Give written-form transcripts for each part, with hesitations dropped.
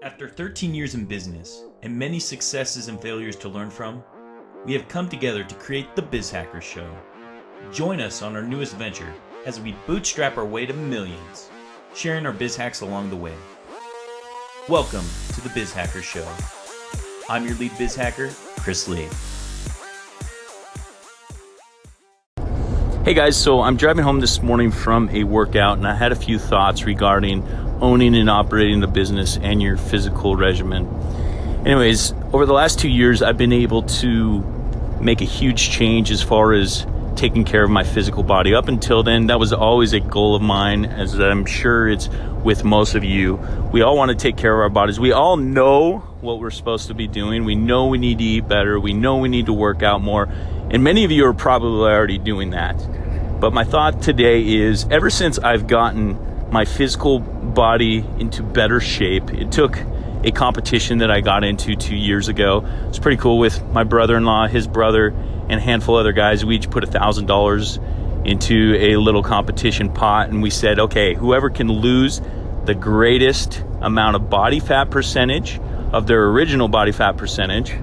After 13 years in business and many successes and failures to learn from, we have come together to create the Biz Hackers Show. Join us on our newest venture as we bootstrap our way to millions, sharing our biz hacks along the way. Welcome to the Biz Hackers Show. I'm your lead biz hacker, Chris Lee. Hey guys, so I'm driving home this morning from a workout and I had a few thoughts regarding owning and operating the business and your physical regimen. Anyways, over the last 2 years, I've been able to make a huge change as far as taking care of my physical body. Up until then, that was always a goal of mine, as I'm sure it's with most of you. We all want to take care of our bodies. We all know what we're supposed to be doing. We know we need to eat better. We know we need to work out more. And many of you are probably already doing that. But my thought today is, ever since I've gotten my physical body into better shape, it took a competition that I got into 2 years ago. It's pretty cool with my brother-in-law, his brother, and a handful of other guys. We each put $1,000 into a little competition pot, and we said, okay, whoever can lose the greatest amount of body fat percentage of their original body fat percentage,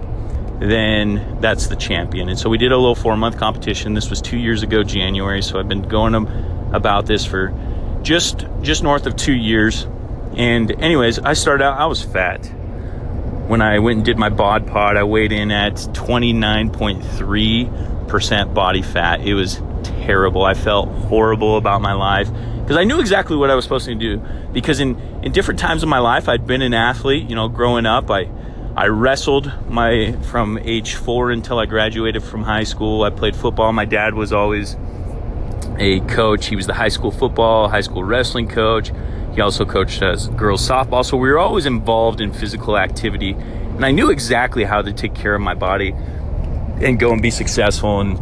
then that's the champion. And so we did a little 4-month competition. This was 2 years ago, January. So I've been going about this for just north of 2 years. And anyways, I started out, I was fat. When I went and did my bod pod, I weighed in at 29.3% body fat. It was terrible. I felt horrible about my life because I knew exactly what I was supposed to do. Because in different times of my life, I'd been an athlete. Growing up, I wrestled from age 4 until I graduated from high school. I played football. My dad was always a coach. He was the high school football, high school wrestling coach. He also coached girls softball. So we were always involved in physical activity. And I knew exactly how to take care of my body and go and be successful. And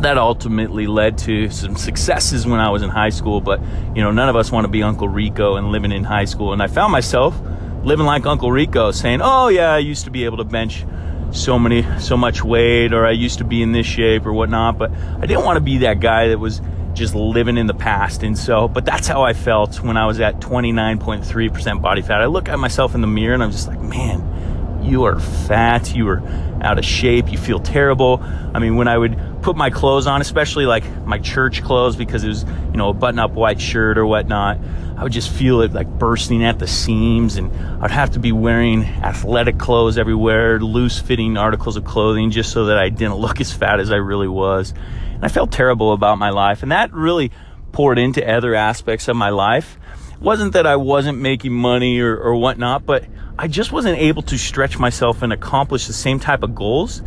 that ultimately led to some successes when I was in high school. But, none of us want to be Uncle Rico and living in high school. And I found myself living like Uncle Rico, saying, oh yeah, I used to be able to bench so much weight, or I used to be in this shape or whatnot, but I didn't want to be that guy that was just living in the past. But that's how I felt when I was at 29.3% body fat. I look at myself in the mirror and I'm just like, man, you are fat, you are out of shape, you feel terrible. I mean, when I would put my clothes on, especially like my church clothes, because it was, a button-up white shirt or whatnot, I would just feel it like bursting at the seams, and I'd have to be wearing athletic clothes everywhere, loose-fitting articles of clothing, just so that I didn't look as fat as I really was. And I felt terrible about my life, and that really poured into other aspects of my life. It wasn't that I wasn't making money or whatnot, but I just wasn't able to stretch myself and accomplish the same type of goals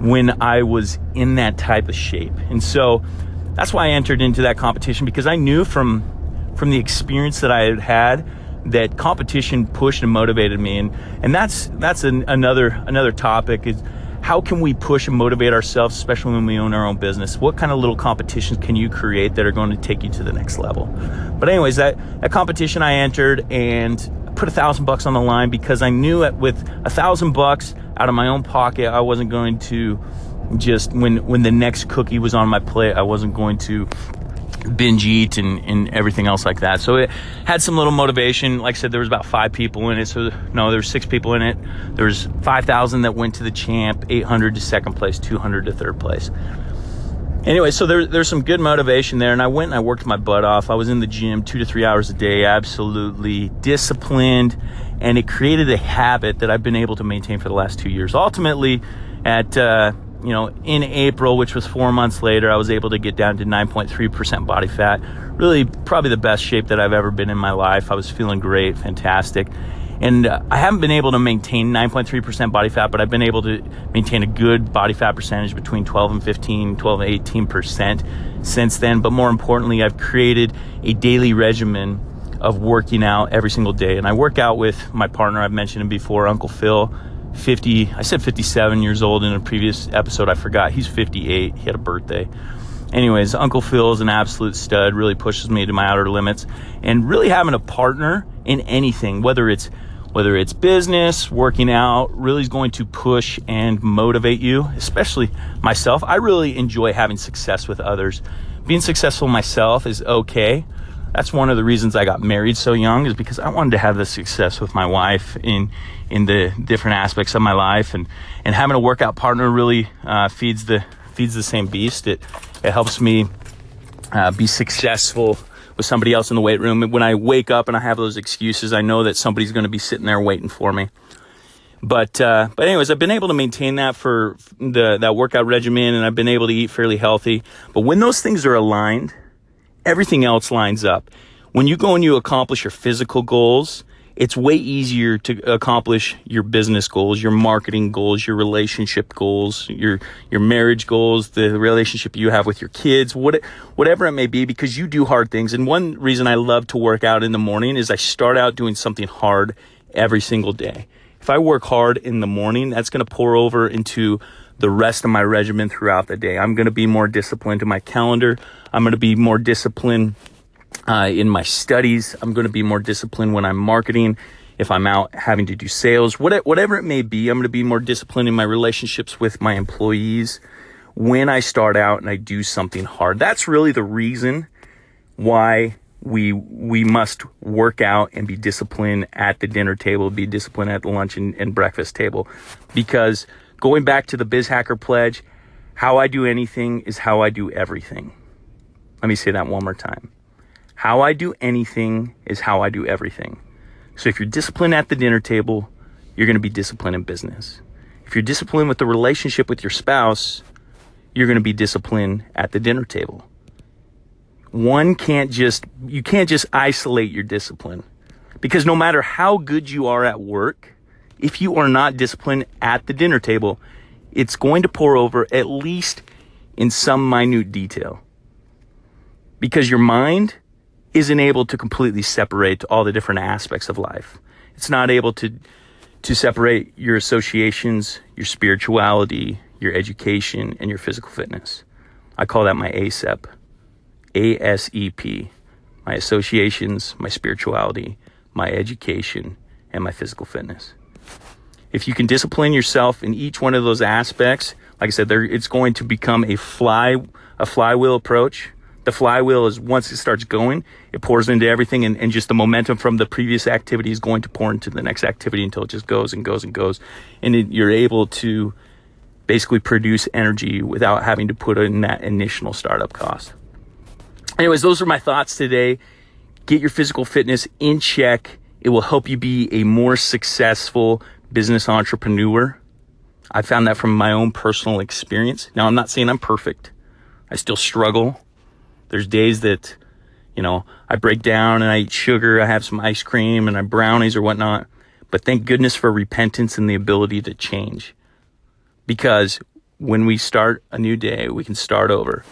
when I was in that type of shape. And so that's why I entered into that competition, because I knew from the experience that I had had that competition pushed and motivated me. And that's another topic, is how can we push and motivate ourselves, especially when we own our own business? What kind of little competitions can you create that are going to take you to the next level? But anyways, that competition I entered and put $1,000 on the line, because I knew that with $1,000 out of my own pocket, I wasn't going to just, when the next cookie was on my plate, I wasn't going to binge eat and everything else like that. So it had some little motivation. Like I said, there was about 5 people in it. So no, there were 6 people in it. There was 5,000 that went to the champ, 800 to second place, 200 to third place. Anyway, so there's some good motivation there. And I went and I worked my butt off. I was in the gym 2 to 3 hours a day, absolutely disciplined. And it created a habit that I've been able to maintain for the last 2 years. Ultimately, in April, which was 4 months later, I was able to get down to 9.3% body fat. Really, probably the best shape that I've ever been in my life. I was feeling great, fantastic. And I haven't been able to maintain 9.3% body fat, but I've been able to maintain a good body fat percentage between 12 and 18% since then. But more importantly, I've created a daily regimen of working out every single day. And I work out with my partner, I've mentioned him before, Uncle Phil. I said 57 years old in a previous episode. I forgot. He's 58. He had a birthday. Anyways, Uncle Phil is an absolute stud, really pushes me to my outer limits. And really having a partner in anything, whether it's business, working out, really is going to push and motivate you, especially myself. I really enjoy having success with others. Being successful myself is okay, That's one of the reasons I got married so young, is because I wanted to have the success with my wife in the different aspects of my life, and having a workout partner really feeds the same beast. It helps me be successful with somebody else in the weight room. When I wake up and I have those excuses, I know that somebody's going to be sitting there waiting for me. But anyways, I've been able to maintain that for that workout regimen, and I've been able to eat fairly healthy. But when those things are aligned, everything else lines up. When you go and you accomplish your physical goals, it's way easier to accomplish your business goals, your marketing goals, your relationship goals, your marriage goals, the relationship you have with your kids, whatever it may be, because you do hard things. And one reason I love to work out in the morning is I start out doing something hard every single day. If I work hard in the morning, that's going to pour over into the rest of my regimen throughout the day. I'm going to be more disciplined in my calendar. I'm going to be more disciplined in my studies. I'm going to be more disciplined when I'm marketing. If I'm out having to do sales, whatever it may be, I'm going to be more disciplined in my relationships with my employees when I start out and I do something hard. That's really the reason why we must work out and be disciplined at the dinner table, be disciplined at the lunch and breakfast table. Because going back to the Biz Hacker Pledge, how I do anything is how I do everything. Let me say that one more time. How I do anything is how I do everything. So if you're disciplined at the dinner table, you're going to be disciplined in business. If you're disciplined with the relationship with your spouse, you're going to be disciplined at the dinner table. You can't just isolate your discipline, because no matter how good you are at work, if you are not disciplined at the dinner table, it's going to pour over at least in some minute detail, because your mind isn't able to completely separate all the different aspects of life. It's not able to separate your associations, your spirituality, your education, and your physical fitness. I call that my ASEP. ASEP. My associations, my spirituality, my education, and my physical fitness. If you can discipline yourself in each one of those aspects, like I said, it's going to become a flywheel approach. The flywheel is, once it starts going, it pours into everything, and just the momentum from the previous activity is going to pour into the next activity until it just goes and goes and goes. And you're able to basically produce energy without having to put in that initial startup cost. Anyways, those are my thoughts today. Get your physical fitness in check. It will help you be a more successful business entrepreneur. I found that from my own personal experience. Now, I'm not saying I'm perfect. I still struggle. There's days that, I break down and I eat sugar, I have some ice cream and I brownies or whatnot. But thank goodness for repentance and the ability to change. Because when we start a new day, we can start over.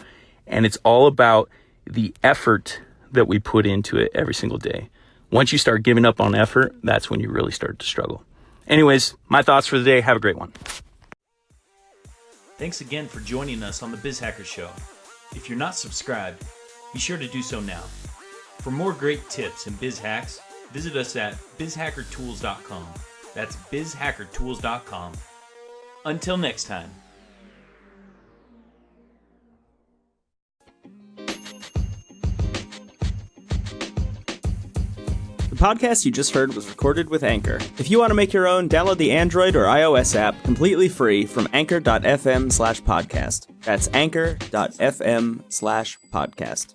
And it's all about the effort that we put into it every single day. Once you start giving up on effort, that's when you really start to struggle. Anyways, my thoughts for the day. Have a great one. Thanks again for joining us on the Biz Hacker Show. If you're not subscribed, be sure to do so now. For more great tips and biz hacks, visit us at bizhackertools.com. That's bizhackertools.com. Until next time. The podcast you just heard was recorded with Anchor. If you want to make your own, download the Android or iOS app completely free from anchor.fm/podcast. That's anchor.fm/podcast.